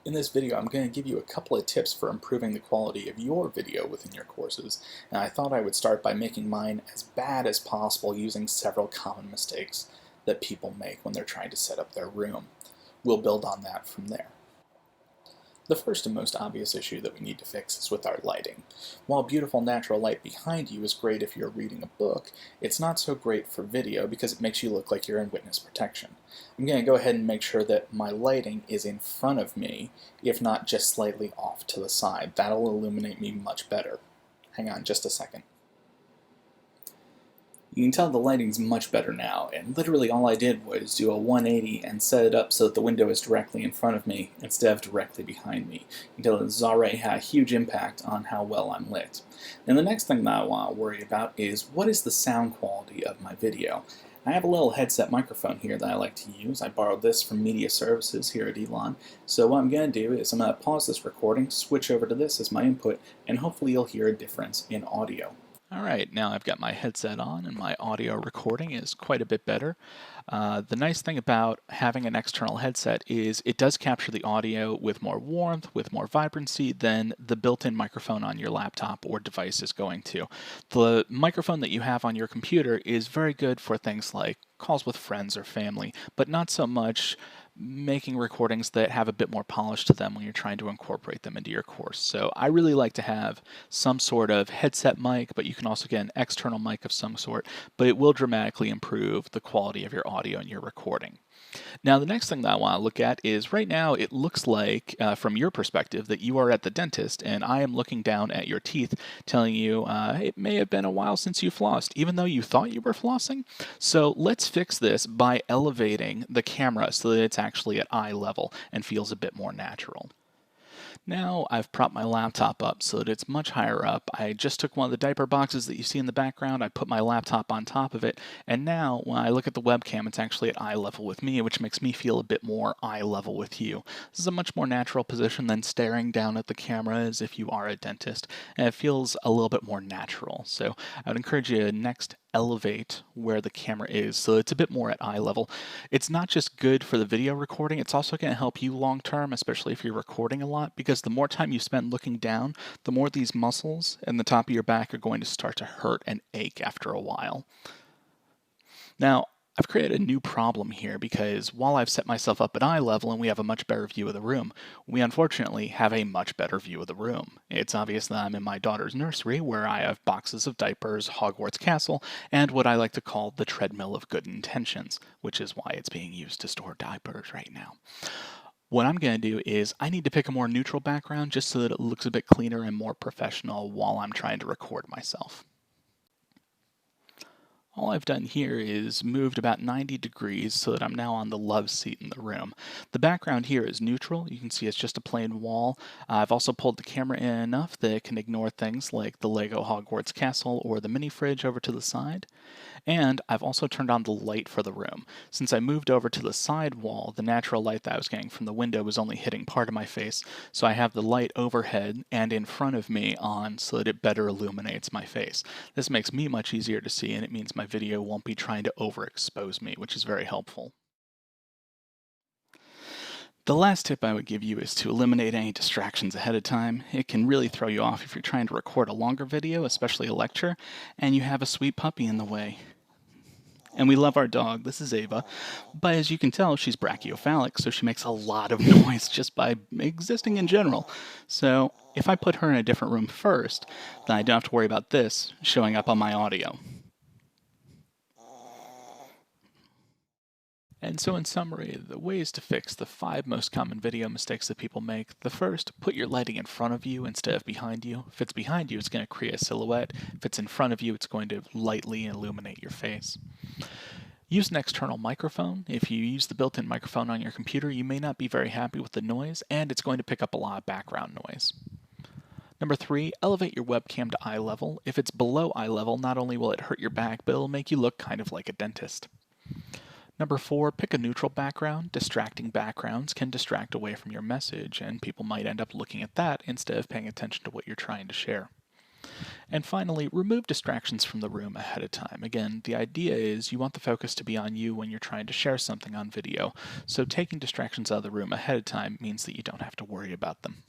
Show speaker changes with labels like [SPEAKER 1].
[SPEAKER 1] In this video, I'm going to give you a couple of tips for improving the quality of your video within your courses, and I thought I would start by making mine as bad as possible using several common mistakes that people make when they're trying to set up their room. We'll build on that from there. The first and most obvious issue that we need to fix is with our lighting. While beautiful natural light behind you is great if you're reading a book, it's not so great for video because it makes you look like you're in witness protection. I'm going to go ahead and make sure that my lighting is in front of me, if not just slightly off to the side. That'll illuminate me much better. Hang on just a second. You can tell the lighting's much better now, and literally all I did was do a 180 and set it up so that the window is directly in front of me instead of directly behind me. Until it's already had a huge impact on how well I'm lit. And the next thing that I want to worry about is what is the sound quality of my video. I have a little headset microphone here that I like to use. I borrowed this from Media Services here at Elon. So what I'm going to do is I'm going to pause this recording, switch over to this as my input, and hopefully you'll hear a difference in audio. Alright, now I've got my headset on and my audio recording is quite a bit better. The nice thing about having an external headset is it does capture the audio with more warmth, with more vibrancy than the built-in microphone on your laptop or device is going to. The microphone that you have on your computer is very good for things like calls with friends or family, but not so much making recordings that have a bit more polish to them when you're trying to incorporate them into your course. So I really like to have some sort of headset mic, but you can also get an external mic of some sort, but it will dramatically improve the quality of your audio and your recording. Now, the next thing that I want to look at is right now it looks like, from your perspective, that you are at the dentist and I am looking down at your teeth telling you it may have been a while since you flossed, even though you thought you were flossing. So let's fix this by elevating the camera so that it's actually at eye level and feels a bit more natural. Now I've propped my laptop up so that it's much higher up. I just took one of the diaper boxes that you see in the background, I put my laptop on top of it, and now when I look at the webcam, it's actually at eye level with me, which makes me feel a bit more eye level with you. This is a much more natural position than staring down at the camera as if you are a dentist, and it feels a little bit more natural. So I would encourage you to next elevate where the camera is so it's a bit more at eye level. It's not just good for the video recording, it's also going to help you long term, especially if you're recording a lot, because the more time you spend looking down, the more these muscles and the top of your back are going to start to hurt and ache after a while. Now, I've created a new problem here because while I've set myself up at eye level and we have a much better view of the room, we unfortunately have a much better view of the room. It's obvious that I'm in my daughter's nursery where I have boxes of diapers, Hogwarts Castle, and what I like to call the treadmill of good intentions, which is why it's being used to store diapers right now. What I'm going to do is I need to pick a more neutral background just so that it looks a bit cleaner and more professional while I'm trying to record myself. All I've done here is moved about 90 degrees so that I'm now on the love seat in the room. The background here is neutral. You can see it's just a plain wall. I've also pulled the camera in enough that it can ignore things like the Lego Hogwarts Castle or the mini fridge over to the side. And I've also turned on the light for the room. Since I moved over to the side wall, the natural light that I was getting from the window was only hitting part of my face, so I have the light overhead and in front of me on so that it better illuminates my face. This makes me much easier to see, and it means my video won't be trying to overexpose me, which is very helpful. The last tip I would give you is to eliminate any distractions ahead of time. It can really throw you off if you're trying to record a longer video, especially a lecture, and you have a sweet puppy in the way. And we love our dog. This is Ava. But as you can tell, she's brachiophalic, so she makes a lot of noise just by existing in general. So if I put her in a different room first, then I don't have to worry about this showing up on my audio. And so in summary, the ways to fix the 5 most common video mistakes that people make. The first, put your lighting in front of you instead of behind you. If it's behind you, it's going to create a silhouette. If it's in front of you, it's going to lightly illuminate your face. Use an external microphone. If you use the built-in microphone on your computer, you may not be very happy with the noise, and it's going to pick up a lot of background noise. Number 3, elevate your webcam to eye level. If it's below eye level, not only will it hurt your back, but it'll make you look kind of like a dentist. Number 4, pick a neutral background. Distracting backgrounds can distract away from your message, and people might end up looking at that instead of paying attention to what you're trying to share. And finally, remove distractions from the room ahead of time. Again, the idea is you want the focus to be on you when you're trying to share something on video, so taking distractions out of the room ahead of time means that you don't have to worry about them.